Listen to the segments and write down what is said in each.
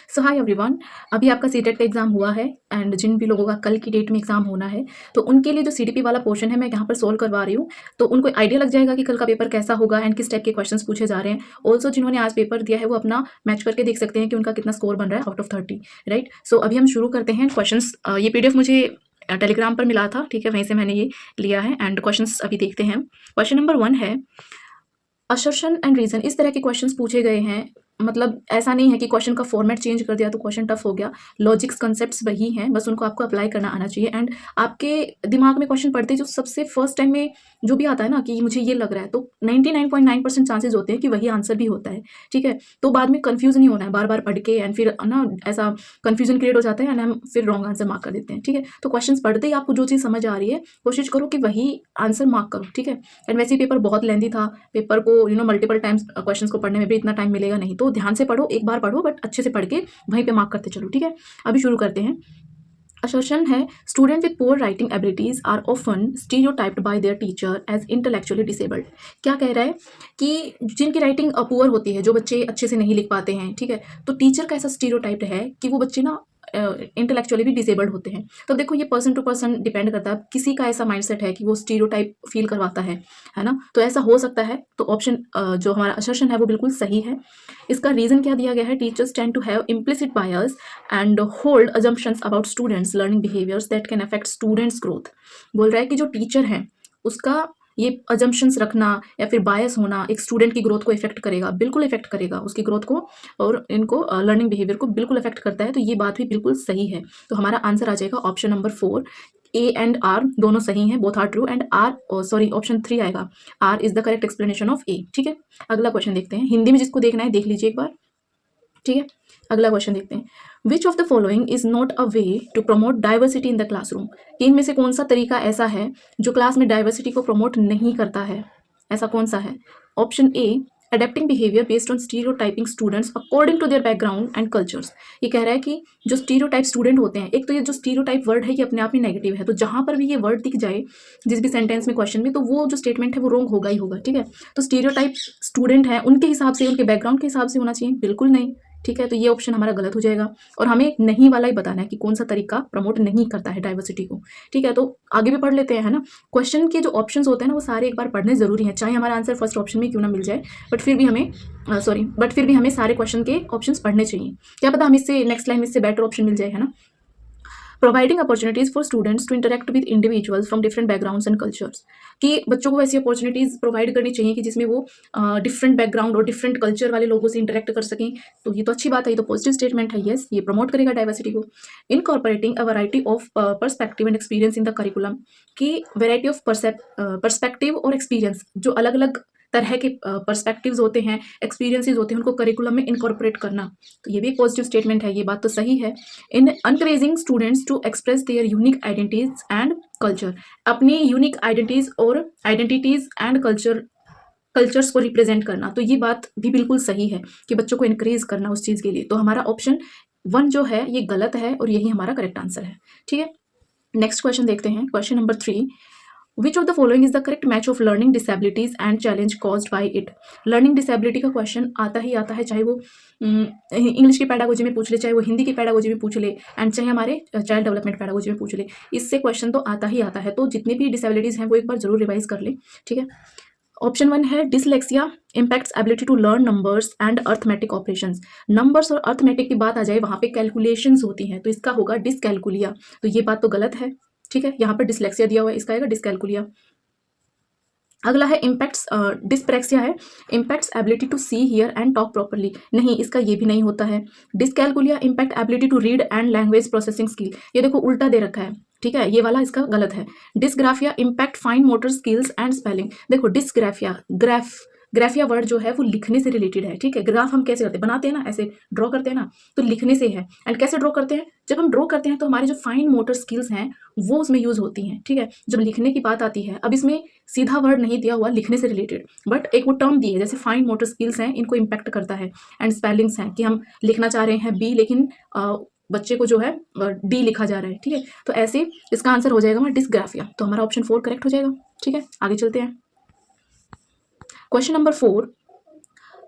सो hi everyone. अभी आपका CTET का एग्जाम हुआ है एंड जिन भी लोगों का कल की डेट में एग्जाम होना है तो उनके लिए जो सीडीपी वाला पोर्शन है मैं यहाँ पर सोल्व करवा रही हूँ। तो उनको आइडिया लग जाएगा कि कल का पेपर कैसा होगा एंड किस टाइप के क्वेश्चंस पूछे जा रहे हैं। ऑल्सो जिन्होंने आज पेपर दिया है वो अपना मैच करके देख सकते हैं कि उनका कितना स्कोर बन रहा है आउट ऑफ 30, राइट। सो अभी हम शुरू करते हैं क्वेश्चन। ये पीडीएफ मुझे टेलीग्राम पर मिला था, ठीक है, वहीं से मैंने ये लिया है एंड क्वेश्चन अभी देखते हैं। क्वेश्चन नंबर 1 है असर्शन एंड रीजन। इस तरह के क्वेश्चंस पूछे गए हैं। मतलब ऐसा नहीं है कि क्वेश्चन का फॉर्मेट चेंज कर दिया तो क्वेश्चन टफ हो गया। लॉजिक्स कंसेप्ट्स वही हैं, बस उनको आपको अप्लाई करना आना चाहिए एंड आपके दिमाग में क्वेश्चन पढ़ते ही जो सबसे फर्स्ट टाइम में जो भी आता है ना कि मुझे ये लग रहा है, तो 99.9% चांसेस होते हैं कि वही आंसर भी होता है, ठीक है। तो बाद में कंफ्यूज नहीं होना है बार बार पढ़ के एंड फिर ना ऐसा कंफ्यूजन क्रिएट हो जाता है एंड हम फिर रॉन्ग आंसर मार्क कर देते हैं, ठीक है। तो क्वेश्चन पढ़ते ही आपको जो चीज़ समझ आ रही है कोशिश करो कि वही आंसर मार्क करो, ठीक है। एंड वैसे पेपर बहुत लेंदी था। पेपर को मल्टीपल टाइम्स क्वेश्चंस को पढ़ने में भी इतना टाइम मिलेगा नहीं, तो ध्यान से पढ़ो, एक बार पढ़ो बट अच्छे से पढ़ के वहीं पे मार्क करते चलो, ठीक है। अभी शुरू करते हैं। असर्शन है student with poor writing abilities are often stereotyped by their teacher as intellectually disabled. क्या कह रहा है कि जिनकी राइटिंग पुअर होती है, जो बच्चे अच्छे से नहीं लिख पाते हैं, ठीक है, तो टीचर का ऐसा स्टीरियोटाइप्ड है कि वो बच्चे ना इंटेलेक्चुअली भी डिसेबल्ड होते हैं। तो देखो ये पर्सन टू पर्सन डिपेंड करता है, किसी का ऐसा माइंडसेट है कि वो स्टीरियोटाइप फील करवाता है ना। तो ऐसा हो सकता है। तो ऑप्शन जो हमारा असर्शन है वो बिल्कुल सही है। इसका रीजन क्या दिया गया है, teachers tend to have implicit bias and hold assumptions about students learning behaviours that can affect students growth. बोल रहा है कि जो टीचर है उसका ये अजम्पशंस रखना या फिर बायस होना एक स्टूडेंट की ग्रोथ को इफेक्ट करेगा, बिल्कुल इफेक्ट करेगा उसकी ग्रोथ को, और इनको लर्निंग बिहेवियर को बिल्कुल इफेक्ट करता है। तो ये बात भी बिल्कुल सही है। तो हमारा आंसर आ जाएगा option number 4। A and R दोनों सही हैं, both are true and R sorry option 3 आएगा, R is the correct explanation of A, ठीक है। अगला क्वेश्चन देखते हैं। हिंदी में जिसको देखना है देख लीजिए एक बार, ठीक है। अगला क्वेश्चन देखते हैं। Which of the following is not a way to promote diversity in the classroom. इनमें से कौन सा तरीका ऐसा है जो क्लास में डाइवर्सिटी को प्रमोट नहीं करता है, ऐसा कौन सा है। Option A adapting behaviour based on stereotyping students according to their background and cultures. ये कह रहा है कि जो स्टीरियोटाइप स्टूडेंट होते हैं, एक तो ये जो स्टीरियोटाइप वर्ड है ये अपने आप में नेगेटिव है, तो जहां पर भी ये वर्ड दिख जाए जिस भी सेंटेंस में क्वेश्चन में, तो वो जो स्टेटमेंट है वो रॉन्ग होगा ही होगा, ठीक है। तो स्टीरियोटाइप स्टूडेंट है उनके हिसाब से, उनके बैकग्राउंड के हिसाब से होना चाहिए, बिल्कुल नहीं, ठीक है। तो ये ऑप्शन हमारा गलत हो जाएगा और हमें नहीं वाला ही बताना है कि कौन सा तरीका प्रमोट नहीं करता है डाइवर्सिटी को, ठीक है। तो आगे भी पढ़ लेते हैं, है ना। क्वेश्चन के जो ऑप्शंस होते हैं ना वो सारे एक बार पढ़ने जरूरी हैं, चाहे हमारा आंसर फर्स्ट ऑप्शन में क्यों ना मिल जाए, बट फिर भी हमें सारे क्वेश्चन के ऑप्शंस पढ़ने चाहिए। क्या पता हम इससे नेक्स्ट लाइन में इससे बेटर ऑप्शन मिल जाए, है ना। Providing opportunities for students to interact with individuals from different backgrounds and cultures. कि बच्चों को ऐसी अपॉर्चुनिटीज प्रोवाइड करनी चाहिए कि जिसमें वो डिफरेंट बैकग्राउंड और डिफरेंट कल्चर वाले लोगों से इंटरेक्ट कर सकें। तो ये तो अच्छी बात है, ये तो पॉजिटिव स्टेटमेंट है, यस, ये प्रमोट करेगा डाइवर्सिटी को। Incorporating a variety of perspective and experience in the curriculum. कि वैरायटी ऑफ पर्सपेक्टिव और एक्सपीरियंस, जो अलग अलग तरह के पर्सपेक्टिव्स होते हैं, एक्सपीरियंसेस होते हैं, उनको करिकुलम में इनकॉर्पोरेट करना, तो ये भी एक पॉजिटिव स्टेटमेंट है, ये बात तो सही है। In encouraging students to express their unique identities and culture. अपनी यूनिक आइडेंटिटीज एंड कल्चर्स को रिप्रेजेंट करना, तो ये बात भी बिल्कुल सही है कि बच्चों को इनक्रेज करना उस चीज़ के लिए। तो हमारा ऑप्शन 1 जो है ये गलत है और यही हमारा करेक्ट आंसर है, ठीक है। नेक्स्ट क्वेश्चन देखते हैं। Question number 3, which of the following is the correct match of learning disabilities and challenge caused by it. Learning disability का क्वेश्चन आता ही आता है, चाहे वो इंग्लिश की पैडागोजी में पूछ ले, चाहे वो हिंदी की पैडागोजी में पूछ ले एंड चाहे हमारे चाइल्ड डेवलपमेंट पैडागोजी में पूछ ले, इससे क्वेश्चन तो आता ही आता है। तो जितनी भी डिसेबिलिटीज हैं वो एक बार जरूर रिवाइज कर ले, ठीक है। ऑप्शन 1 है dyslexia impacts ability to learn numbers and arithmetic operations. Numbers और अर्थमेटिक की बात आ जाए वहां पे कैलकुलेशंस होती हैं, तो इसका होगा डिसकैलकुलिया। तो ये बात तो गलत है, ठीक है। यहाँ पर डिसलेक्सिया दिया हुआ है, इसका आएगा डिसकैलकुलिया। अगला है इम्पैक्ट्स, डिस्प्रेक्सिया है, impacts ability to see hear and talk properly. नहीं, इसका ये भी नहीं होता है। Dyscalculia impact ability to read and language processing skill. ये देखो उल्टा दे रखा है, ठीक है, ये वाला इसका गलत है। Dysgraphia impact fine motor skills and spelling. देखो डिसग्राफिया, ग्राफिया वर्ड जो है वो लिखने से रिलेटेड है, ठीक है। ग्राफ हम कैसे करते हैं, बनाते हैं ना, ऐसे ड्रॉ करते हैं ना, तो लिखने से है। एंड कैसे ड्रॉ करते हैं, जब हम ड्रॉ करते हैं तो हमारी जो फाइन मोटर स्किल्स हैं वो उसमें यूज होती हैं, ठीक है। जब लिखने की बात आती है, अब इसमें सीधा वर्ड नहीं दिया हुआ लिखने से रिलेटेड, बट एक वो टर्म दी है, जैसे फाइन मोटर स्किल्स हैं, इनको इम्पैक्ट करता है। एंड स्पेलिंग्स हैं कि हम लिखना चाह रहे हैं बी लेकिन बच्चे को जो है डी लिखा जा रहा है, ठीक है। तो ऐसे इसका आंसर हो जाएगा हमारा डिसग्राफिया। तो हमारा ऑप्शन 4 करेक्ट हो जाएगा, ठीक है। आगे चलते हैं। Question number 4,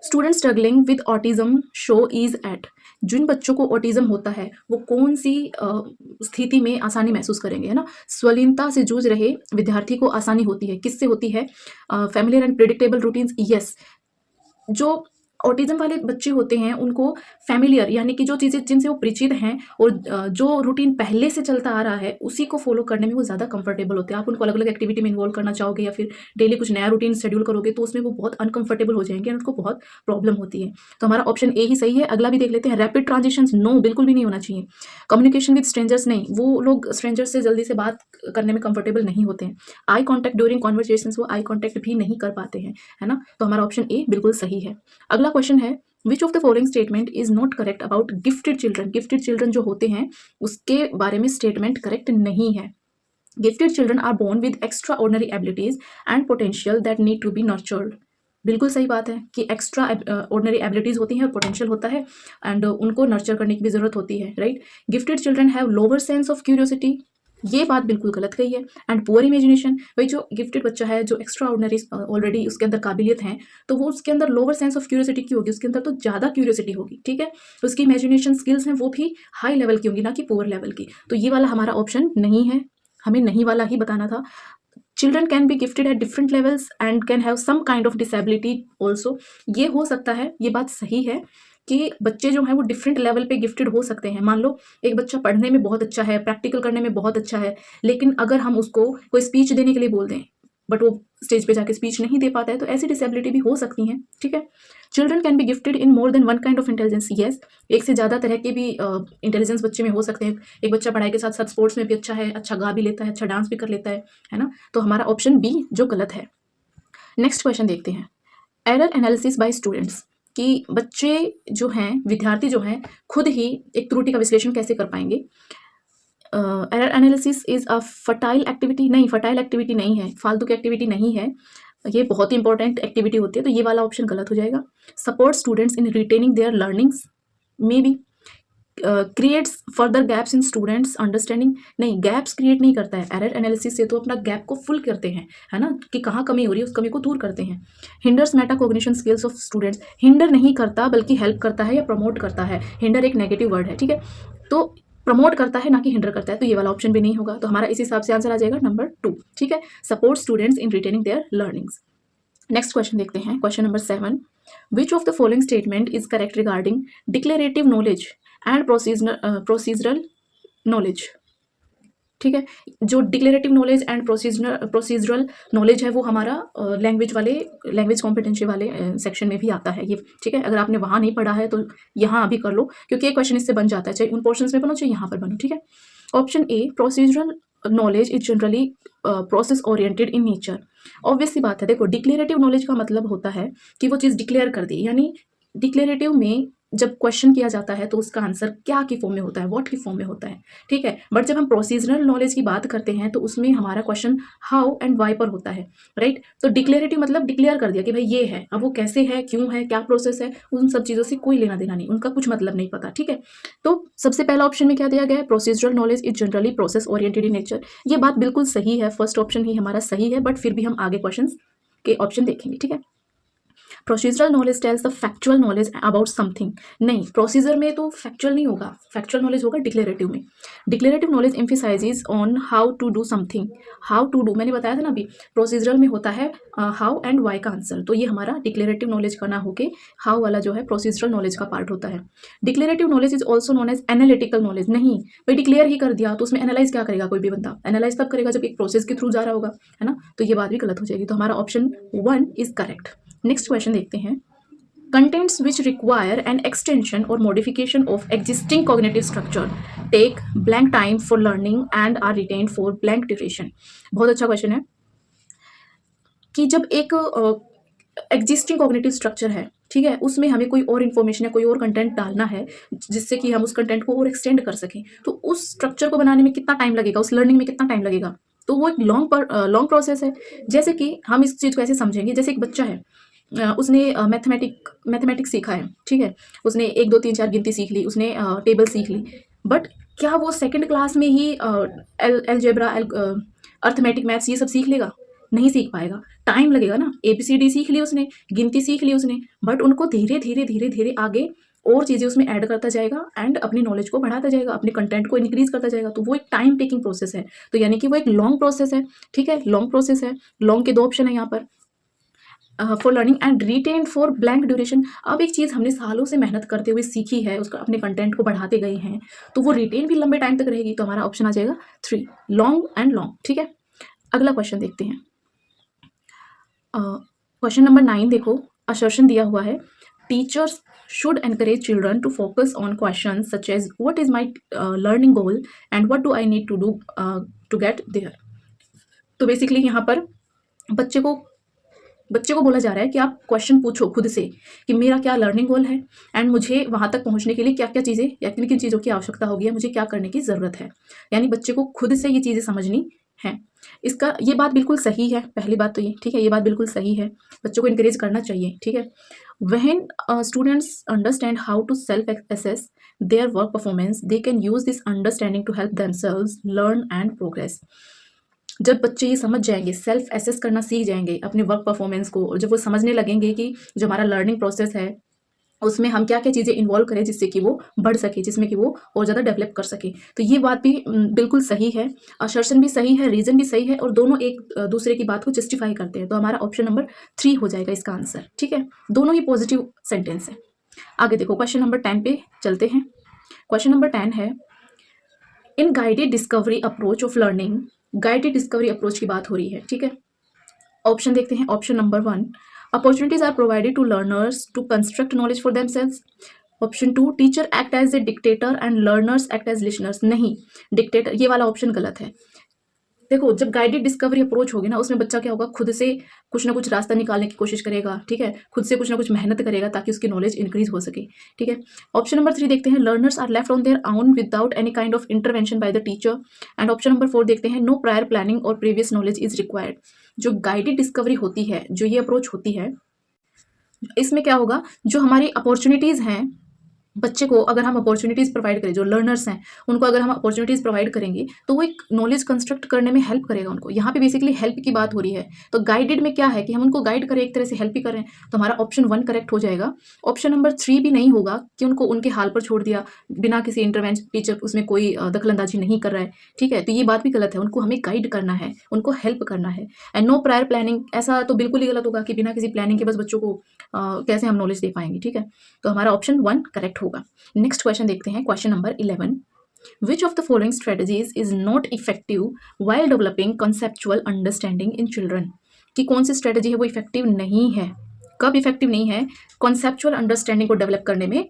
student struggling with autism show is at, जिन बच्चों को ऑटिज्म होता है वो कौन सी स्थिति में आसानी महसूस करेंगे, है ना। स्वलीनता से जूझ रहे विद्यार्थी को आसानी होती है, किससे होती है? Familiar and predictable routines, yes. जो ऑटिज्म वाले बच्चे होते हैं उनको फैमिलियर यानी कि जो चीज़ें जिनसे वो परिचित हैं और जो रूटीन पहले से चलता आ रहा है उसी को फॉलो करने में वो ज़्यादा कंफर्टेबल होते हैं। आप उनको अलग अलग एक्टिविटी में इन्वॉल्व करना चाहोगे या फिर डेली कुछ नया रूटीन शेड्यूल करोगे तो उसमें वो बहुत अनकंफर्टेबल हो जाएंगे और उनको बहुत प्रॉब्लम होती है। तो हमारा ऑप्शन ए ही सही है। अगला भी देख लेते हैं। रैपिड ट्रांजिशंस, नो, बिल्कुल भी नहीं होना चाहिए। कम्युनिकेशन विद स्ट्रेंजर्स, नहीं, वो लोग स्ट्रेंजर्स से जल्दी से बात करने में कंफर्टेबल नहीं होते हैं। आई कॉन्टैक्ट ड्यूरिंग कॉन्वर्सेशन, वो आई कॉन्टैक्ट भी नहीं कर पाते हैं, है ना। तो हमारा ऑप्शन ए बिल्कुल सही है। अगला क्वेश्चन है, विच of the following statement is not correct about gifted children. Gifted children जो होते हैं उसके बारे में स्टेटमेंट करेक्ट नहीं है। Gifted children are born with extraordinary abilities and potential that need to be nurtured. बिल्कुल सही बात है कि एक्स्ट्रा ऑर्डिनरी एबिलिटीज होती हैं और पोटेंशियल होता है एंड उनको नर्चर करने की भी जरूरत होती है, right. Gifted children have lower sense of curiosity, ये बात बिल्कुल गलत कही है। एंड पुअर इमेजिनेशन, भाई जो गिफ्टेड बच्चा है जो एक्स्ट्रा ऑर्डिनरी ऑलरेडी उसके अंदर काबिलियत है तो वो उसके अंदर लोअर सेंस ऑफ क्यूरियोसिटी की होगी, उसके अंदर तो ज़्यादा क्यूरियोसिटी होगी, ठीक है। उसकी इमेजिनेशन स्किल्स हैं वो भी हाई लेवल की होंगी, ना कि पुअर लेवल की। तो ये वाला हमारा ऑप्शन नहीं है, हमें नहीं वाला ही बताना था। Children can be gifted at different levels and can have some kind of disability also, ये हो सकता है, ये बात सही है कि बच्चे जो हैं वो डिफरेंट लेवल पे गिफ्टेड हो सकते हैं। मान लो एक बच्चा पढ़ने में बहुत अच्छा है, प्रैक्टिकल करने में बहुत अच्छा है, लेकिन अगर हम उसको कोई स्पीच देने के लिए बोल दें बट वो स्टेज पे जाके स्पीच नहीं दे पाता है, तो ऐसी डिसेबिलिटी भी हो सकती हैं, ठीक है। Children can be gifted in more than one kind of intelligence, yes, एक से ज़्यादा तरह के भी इंटेलिजेंस बच्चे में हो सकते हैं। एक बच्चा पढ़ाई के साथ साथ स्पोर्ट्स में भी अच्छा है, अच्छा गा भी लेता है, अच्छा डांस भी कर लेता है ना। तो हमारा ऑप्शन बी जो गलत है। नेक्स्ट क्वेश्चन देखते हैं। एरर एनालिसिस बाय स्टूडेंट्स, कि बच्चे जो हैं, विद्यार्थी जो हैं, खुद ही एक त्रुटि का विश्लेषण कैसे कर पाएंगे। Error analysis is a fertile activity, नहीं, फर्टाइल एक्टिविटी नहीं है, फालतू की एक्टिविटी नहीं है, ये बहुत ही इंपॉर्टेंट एक्टिविटी होती है, तो ये वाला ऑप्शन गलत हो जाएगा। Support students in retaining their learnings, maybe. Creates further gaps in students understanding, नहीं, गैप्स क्रिएट नहीं करता है। एरर एनालिसिस से तो अपना गैप को फुल करते हैं, है ना, कि कहाँ कमी हो रही है उस कमी को दूर करते हैं। Hinders metacognition skills of students, hinder नहीं करता बल्कि हेल्प करता है या प्रमोट करता है। हिंडर एक नेगेटिव वर्ड है, ठीक है, तो प्रमोट करता है ना कि हिंडर करता है, तो ये वाला ऑप्शन भी नहीं होगा। तो हमारा इस हिसाब से आंसर आ जाएगा नंबर 2, ठीक है। Support students in retaining their learnings. Next question देखते हैं, question number 7। Which of the following statement is correct regarding declarative knowledge and procedural knowledge, ठीक है। जो declarative knowledge and procedural knowledge है वो हमारा लैंग्वेज कॉम्पिटेंसी वाले सेक्शन में भी आता है ये, ठीक है। अगर आपने वहाँ नहीं पढ़ा है तो यहाँ अभी कर लो, क्योंकि ये क्वेश्चन इससे बन जाता है, चाहे उन पोर्शंस में बनो चाहे यहाँ पर बनो, ठीक है। Option A, procedural knowledge is generally process oriented in nature. Obvious सी बात है, देखो डिक्लेरेटिव नॉलेज का मतलब होता है कि वो चीज़ डिक्लेयर कर दी, यानी डिक्लेरेटिव में जब क्वेश्चन किया जाता है तो उसका आंसर क्या की फॉर्म में होता है, व्हाट की फॉर्म में होता है, ठीक है। बट जब हम प्रोसीजरल नॉलेज की बात करते हैं तो उसमें हमारा क्वेश्चन हाउ एंड वाई पर होता है, राइट। तो डिक्लेरेटिव मतलब डिक्लेयर कर दिया कि भाई ये है, अब वो कैसे है, क्यों है, क्या प्रोसेस है, उन सब चीज़ों से कोई लेना देना नहीं, उनका कुछ मतलब नहीं पता, ठीक है। तो सबसे पहला ऑप्शन में क्या दिया गया है, procedural knowledge is generally process oriented in nature. ये बात बिल्कुल सही है, फर्स्ट ऑप्शन ही हमारा सही है, बट फिर भी हम आगे क्वेश्चन के ऑप्शन देखेंगे, ठीक है। Procedural knowledge tells the factual knowledge about something, नहीं, प्रोसीजर में तो फैक्चुअल नहीं होगा, फैक्चुअल नॉलेज होगा डिक्लेरेटिव में। Declarative knowledge emphasises on how to do something, how to do मैंने बताया था ना अभी, प्रोसीजरल में होता है हाउ एंड वाई का आंसर, तो ये हमारा डिक्लेरेटिव नॉलेज का ना होके हाउ वाला जो है प्रोसीजरल नॉलेज का पार्ट होता है। Declarative knowledge is also known as analytical knowledge, नहीं भाई डिक्लेयर ही कर दिया तो उसमें एनालाइज क्या करेगा कोई भी बंदा, एनालाइज तब करेगा जब एक प्रोसेस के थ्रू जा रहा होगा, है ना, तो ये बात भी गलत हो जाएगी। तो हमारा option 1 is correct. Next question देखते हैं। Contents which require an extension or modification of existing cognitive structure take blank time for learning and are retained for blank duration। बहुत अच्छा क्वेश्चन है कि जब एक एग्जिस्टिंग कॉग्निटिव स्ट्रक्चर है, ठीक है, उसमें हमें कोई और इन्फॉर्मेशन या कोई और कंटेंट डालना है जिससे कि हम उस कंटेंट को और एक्सटेंड कर सकें, तो उस स्ट्रक्चर को बनाने में कितना टाइम लगेगा, उस लर्निंग में कितना टाइम लगेगा, तो वो एक लॉन्ग प्रोसेस है। जैसे कि हम इस चीज़ को ऐसे समझेंगे, जैसे एक बच्चा है, उसने मैथमेटिक्स सीखा है, ठीक है, उसने 1 2 3 4 गिनती सीख ली, उसने टेबल सीख ली, बट क्या वो सेकंड क्लास में ही अलजेब्रा, अर्थमेटिक, मैथ्स ये सब सीख लेगा? नहीं सीख पाएगा, टाइम लगेगा ना। ABCD सीख ली उसने, गिनती सीख ली उसने, बट उनको धीरे धीरे धीरे धीरे आगे और चीज़ें उसमें ऐड करता जाएगा एंड अपनी नॉलेज को बढ़ाता जाएगा, अपने कंटेंट को इंक्रीज करता जाएगा। तो वो एक टाइम टेकिंग प्रोसेस है, तो यानी कि वो एक लॉन्ग प्रोसेस है। ठीक है, लॉन्ग प्रोसेस है। लॉन्ग के दो ऑप्शन है यहाँ पर, for learning and retain for blank duration. अब एक चीज़ हमने सालों से मेहनत करते हुए सीखी है, उसका अपने कंटेंट को बढ़ाते गए हैं, तो वो रिटेन भी लंबे टाइम तक रहेगी। तो हमारा ऑप्शन आ जाएगा 3, लॉन्ग एंड लॉन्ग। ठीक है, अगला क्वेश्चन देखते हैं। क्वेश्चन नंबर 9 देखो, असर्शन दिया हुआ है, teachers should encourage children to focus on questions such as what is my learning goal and what do I need to do to get there। तो बेसिकली यहाँ पर बच्चे को बोला जा रहा है कि आप क्वेश्चन पूछो खुद से कि मेरा क्या लर्निंग गोल है एंड मुझे वहाँ तक पहुँचने के लिए क्या क्या चीज़ें या किन किन चीज़ों की आवश्यकता होगी, मुझे क्या करने की ज़रूरत है। यानी बच्चे को खुद से ये चीज़ें समझनी है। इसका ये बात बिल्कुल सही है, पहली बात तो ये, ठीक है, ये बात बिल्कुल सही है, बच्चों को इनकरेज करना चाहिए। ठीक है, when students understand how to self assess their work performance, they can use this understanding to help themselves learn and progress। जब बच्चे ये समझ जाएंगे, सेल्फ एसेस करना सीख जाएंगे अपने वर्क परफॉर्मेंस को, और जब वो समझने लगेंगे कि जो हमारा लर्निंग प्रोसेस है उसमें हम क्या क्या चीज़ें इन्वॉल्व करें जिससे कि वो बढ़ सके, जिसमें कि वो और ज़्यादा डेवलप कर सके। तो ये बात भी बिल्कुल सही है, असर्शन भी सही है, रीज़न भी सही है, और दोनों एक दूसरे की बात को जस्टिफाई करते हैं। तो हमारा ऑप्शन नंबर 3 हो जाएगा इसका आंसर। ठीक है, दोनों ही पॉजिटिव सेंटेंस है। आगे देखो, क्वेश्चन नंबर 10 पे चलते हैं। क्वेश्चन नंबर 10 है, in guided discovery approach of learning, guided discovery approach की बात हो रही है। ठीक है, ऑप्शन देखते हैं। Option number 1, opportunities are provided to learners to construct knowledge for themselves. Option 2, teacher act as a dictator and learners act as listeners. नहीं, डिक्टेटर, ये वाला ऑप्शन गलत है। देखो, जब गाइडेड डिस्कवरी अप्रोच होगी ना, उसमें बच्चा क्या होगा, खुद से कुछ ना कुछ रास्ता निकालने की कोशिश करेगा। ठीक है, खुद से कुछ ना कुछ मेहनत करेगा ताकि उसकी नॉलेज इंक्रीज हो सके। ठीक है, ऑप्शन नंबर 3 देखते हैं, learners are left on their own without any kind of intervention by the teacher. And option number 4 देखते हैं, नो प्रायर प्लानिंग और प्रीवियस नॉलेज इज रिक्वायर्ड। जो गाइडेड डिस्कवरी होती है, जो ये अप्रोच होती है, इसमें क्या होगा, जो हमारी अपॉर्चुनिटीज़ हैं, बच्चे को अगर हम अपॉर्चुनिटीज़ प्रोवाइड करें, जो लर्नर्स हैं उनको अगर हम अपॉर्चुनिटीज़ प्रोवाइड करेंगे तो वो एक नॉलेज कंस्ट्रक्ट करने में हेल्प करेगा उनको। यहाँ पे बेसिकली हेल्प की बात हो रही है। तो गाइडेड में क्या है कि हम उनको गाइड करें, एक तरह से हेल्प ही करें। तो हमारा ऑप्शन 1 करेक्ट हो जाएगा। ऑप्शन नंबर 3 भी नहीं होगा कि उनको उनके हाल पर छोड़ दिया बिना किसी इंटरवेंशन, टीचर उसमें कोई दखलंदाजी नहीं कर रहा है। ठीक है, तो ये बात भी गलत है, उनको हमें गाइड करना है, उनको हेल्प करना है। एंड नो प्रायर प्लानिंग, ऐसा तो बिल्कुल ही गलत होगा कि बिना किसी प्लानिंग के बस बच्चों को कैसे हम नॉलेज दे पाएंगे। ठीक है, तो हमारा ऑप्शन 1 करेक्ट होगा। नेक्स्ट क्वेश्चन देखते हैं, question number 11, which of the following strategies is not effective while developing conceptual understanding in children. कि कौन सी स्ट्रेटजी है वो इफेक्टिव नहीं है, कब इफेक्टिव नहीं है, कॉन्सेप्चुअल अंडरस्टैंडिंग को डेवलप करने में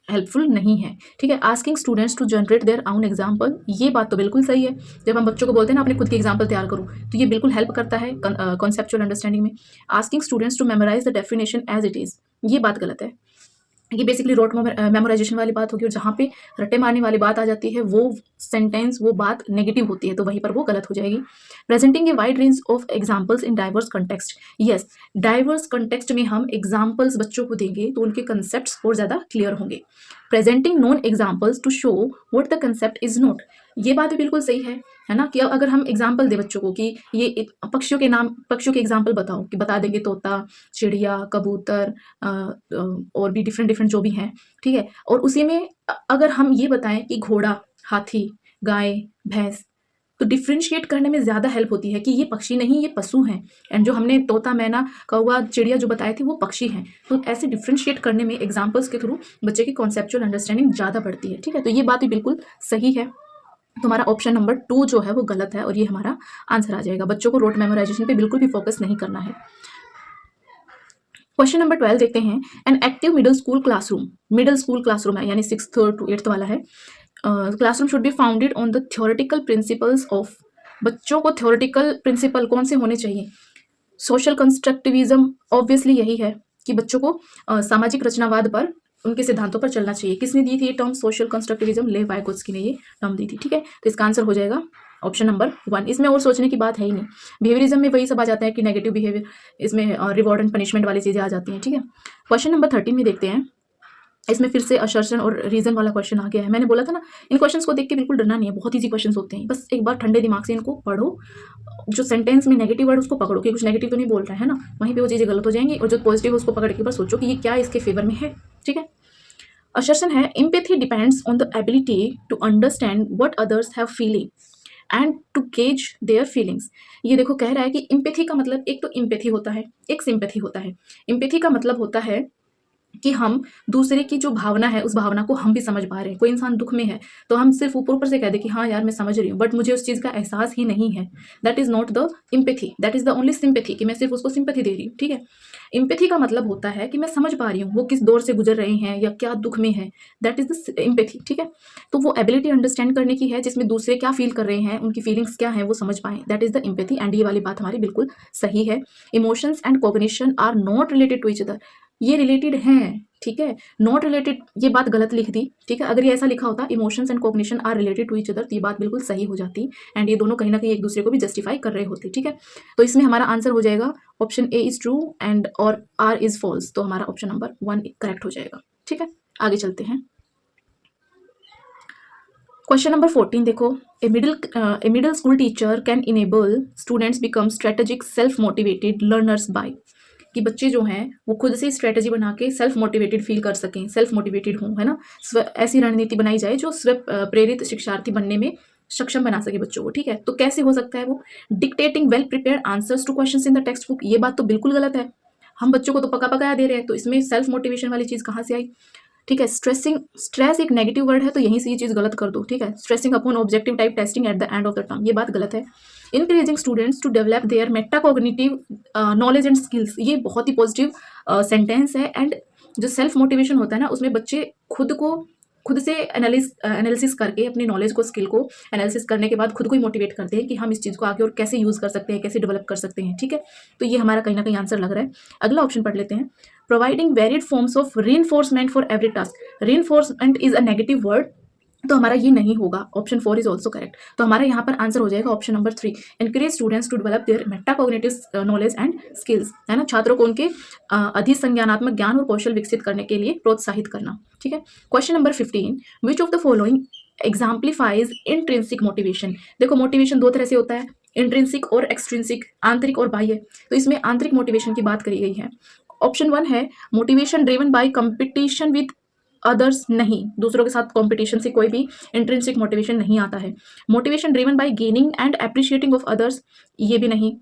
हेल्पफुल नहीं है। ठीक है, asking students to generate their own example, ये बात तो बिल्कुल सही है। जब हम बच्चों को बोलते हैं ना अपने खुद की एग्जाम्पल तैयार करो, तो ये बिल्कुल हेल्प करता है कॉन्सेप्चुअल अंडरस्टैंडिंग में। Asking students to memorise the definition as it is, ये बात गलत है। ये बेसिकली रोट मेमोराइजेशन वाली बात होगी, और जहाँ पे रट्टे मारने वाली बात आ जाती है वो सेंटेंस, वो बात नेगेटिव होती है, तो वहीं पर वो गलत हो जाएगी। Presenting a wide range of examples in diverse context, yes, diverse context में हम एग्जाम्पल्स बच्चों को देंगे तो उनके कंसेप्ट और ज़्यादा क्लियर होंगे। Presenting non examples to show what the concept is not, ये बात भी बिल्कुल सही है ना, कि अगर हम एग्जाम्पल दें बच्चों को कि ये पक्षियों के नाम, पक्षियों के एग्जाम्पल बताओ, कि बता देंगे तोता, चिड़िया, कबूतर और भी डिफरेंट डिफरेंट जो भी हैं। ठीक है, और उसी में अगर हम ये बताएं कि घोड़ा, हाथी, गाय, भैंस, तो डिफ्रेंशिएट करने में ज़्यादा हेल्प होती है कि ये पक्षी नहीं, ये पशु हैं। एंड जो हमने तोता, मैना, कौवा, चिड़िया जो बताए थे वो पक्षी हैं। तो ऐसे डिफ्रेंशिएट करने में एग्जाम्पल्स के थ्रू बच्चे की कॉन्सेप्चुअल अंडरस्टैंडिंग ज़्यादा बढ़ती है। ठीक है, तो ये बात भी बिल्कुल सही है। तो हमारा ऑप्शन नंबर 2 जो है वो गलत है, और ये हमारा आंसर आ जाएगा। बच्चों को रोट मेमोराइजेशन पे बिल्कुल भी फोकस नहीं करना है। क्वेश्चन नंबर 12 देखते हैं, an active middle school classroom, middle school classroom है यानी 6th to 8th वाला है। Classroom should be founded on the theoretical principles of, बच्चों को थ्योरेटिकल प्रिंसिपल कौन से होने चाहिए, सोशल कंस्ट्रक्टिविज्म, ऑब्वियसली यही है कि बच्चों को सामाजिक रचनावाद पर, उनके सिद्धांतों पर चलना चाहिए। किसने दी थी ये टर्म, सोशल कंस्ट्रक्टिविज्म, लेव वाइगोत्स्की ने ये टर्म दी थी। ठीक है, तो इसका आंसर हो जाएगा ऑप्शन नंबर 1। इसमें और सोचने की बात है ही नहीं। बिहेवियरिज्म में वही सब आ जाता है कि नेगेटिव बिहेवियर, इसमें रिवॉर्ड एंड पनिशमेंट वाली चीज़ें आ जाती हैं। ठीक है, क्वेश्चन नंबर 13 में देखते हैं, इसमें फिर से असर्शन और रीज़न वाला क्वेश्चन आ गया है। मैंने बोला था ना, इन क्वेश्चंस को देख के बिल्कुल डरना नहीं है, बहुत ईज़ी क्वेश्चंस होते हैं। बस एक बार ठंडे दिमाग से इनको पढ़ो, जो सेंटेंस में नेगेटिव वर्ड उसको पकड़ो कि कुछ नेगेटिव तो नहीं बोल रहा है ना, वहीं पे वो चीज़ें गलत हो जाएँगी, और जो पॉजिटिव है उसको पकड़ के बस सोचो कि ये क्या इसके फेवर में है, ठीक है? असर्शन है, empathy depends on the ability to understand what others have feeling and to gauge their feelings. ये देखो कह रहा है कि एम्पैथी का मतलब, एक तो एम्पैथी होता है, एक सिंपैथी होता है। एम्पैथी का मतलब होता है कि हम दूसरे की जो भावना है, उस भावना को हम भी समझ पा रहे हैं। कोई इंसान दुःख में है, तो हम सिर्फ़ ऊपर-ऊपर से कह दें कि हाँ यार, मैं समझ रही हूँ, बट मुझे उस चीज़ का एहसास ही नहीं है। That is not the empathy, that is the only sympathy, कि मैं सिर्फ़ उसको सिम्पैथी दे रही हूँ, ठीक है? एम्पैथी का मतलब होता है कि मैं समझ पा रही हूँ, वो किस दौर से गुज़र रहे हैं या क्या दुःख में हैं, दैट इज़ द स एम्पैथी, ठीक है? तो वो एबिलिटी अंडरस्टैंड करने की है, जिसमें दूसरे क्या फ़ील कर रहे हैं, उनकी फीलिंग्स क्या हैं, वो समझ पाएँ, that is the empathy. And ये वाली बात हमारी बिल्कुल सही है। Emotions and cognition are not related to each other, ये रिलेटेड हैं, ठीक है? नॉट रिलेटेड, ये बात गलत लिख दी, ठीक है? अगर ये ऐसा लिखा होता emotions and cognition are related to each other, तो ये बात बिल्कुल सही हो जाती, एंड ये दोनों कहीं न कहीं एक दूसरे को भी जस्टिफाई कर रहे होते, ठीक है? तो इसमें हमारा आंसर हो जाएगा option A is true and और आर इज़ फॉल्स, तो हमारा ऑप्शन नंबर 1 करेक्ट हो जाएगा, ठीक है? आगे चलते हैं। क्वेश्चन नंबर 14 देखो, a middle school teacher can enable students become strategic self motivated learners by, कि बच्चे जो हैं वो खुद से स्ट्रेटजी बना के सेल्फ मोटिवेटेड फील कर सकें, सेल्फ मोटिवेटेड हों, है ना? ऐसी रणनीति बनाई जाए जो स्व प्रेरित शिक्षार्थी बनने में सक्षम बना सके बच्चों को, ठीक है? तो कैसे हो सकता है वो? Dictating well prepared answers two questions in the text book, ये बात तो बिल्कुल गलत है। हम बच्चों को तो पका-पकाया दे रहे हैं, तो इसमें सेल्फ मोटिवेशन वाली चीज़ कहाँ से आई? ठीक है? स्ट्रेस एक नेगेटिव वर्ड है, तो यहीं से ये चीज़ गलत कर दो, ठीक है? Stressing upon objective type testing at the end of the term, ये बात गलत है। Encouraging students to develop their metacognitive knowledge and skills, ये बहुत ही पॉजिटिव सेंटेंस है। एंड जो सेल्फ मोटिवेशन होता है ना, उसमें बच्चे खुद से एनालिसिस करके अपनी नॉलेज को, स्किल को एनालिसिस करने के बाद खुद को ही मोटिवेट करते हैं कि हम इस चीज़ को आगे और कैसे यूज़ कर सकते हैं, कैसे डेवलप कर सकते हैं, ठीक है? तो ये हमारा कहीं न कहीं आंसर लग रहा है। अगला ऑप्शन पढ़ लेते हैं। Providing varied forms of reinforcement for every task, reinforcement is a negative word, तो हमारा ये नहीं होगा, ऑप्शन 4 इज ऑल्सो करेक्ट। तो हमारा यहाँ पर आंसर हो जाएगा option number 3, encourage students to develop their metacognitive knowledge and skills, है ना? छात्रों को उनके अधिसंज्ञानात्मक ज्ञान और कौशल विकसित करने के लिए प्रोत्साहित करना, ठीक है? Question number 15, which of the following exemplifies intrinsic motivation. देखो मोटिवेशन दो तरह से होता है, इंट्रिंसिक और एक्सट्रिंसिक, आंतरिक और बाह्य। तो इसमें आंतरिक मोटिवेशन की बात करी गई है। ऑप्शन 1 है motivation driven bye competition with others, नहीं, दूसरों के साथ कंपटीशन से कोई भी इंट्रिंसिक मोटिवेशन नहीं आता है। Motivation driven bye gaining and appreciating of others, ये भी नहीं।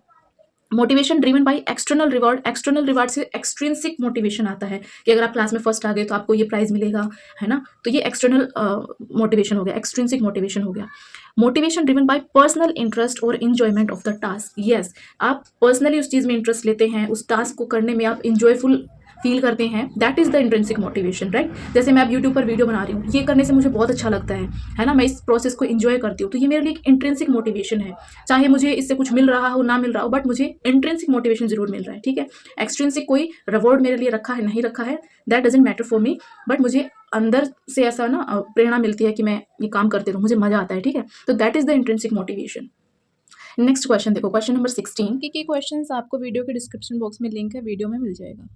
Motivation driven by external reward, external reward से एक्सट्रिंसिक मोटिवेशन आता है कि अगर आप क्लास में फर्स्ट आ गए तो आपको ये प्राइज मिलेगा, है ना? तो ये एक्सटर्नल मोटिवेशन हो गया, एक्सट्रिंसिक मोटिवेशन हो गया। Motivation driven by personal interest और enjoyment of the task, yes, आप पर्सनली उस चीज़ में इंटरेस्ट लेते हैं, उस टास्क को करने में आप इंजॉयफुल फील करते हैं, that is the intrinsic motivation, right? जैसे मैं अब यूट्यूब पर वीडियो बना रही हूँ, ये करने से मुझे बहुत अच्छा लगता है ना? मैं इस प्रोसेस को एंजॉय करती हूँ, तो ये मेरे लिए एक इंट्रिंसिक मोटिवेशन है। चाहे मुझे इससे कुछ मिल रहा हो, ना मिल रहा हो, बट मुझे इंट्रिंसिक मोटिवेशन ज़रूर मिल रहा है, ठीक है? एक्सट्रिंसिक कोई रिवॉर्ड मेरे लिए रखा है, नहीं रखा है, that doesn't matter for me, but मुझे अंदर से ऐसा ना प्रेरणा मिलती है कि मैं ये काम करते रहूँ, मुझे मज़ा आता है, ठीक है? तो that is the intrinsic motivation. Next question देखो, क्वेश्चन नंबर 16 के क्वेश्चंस आपको वीडियो के डिस्क्रिप्शन बॉक्स में लिंक है, वीडियो में मिल जाएगा।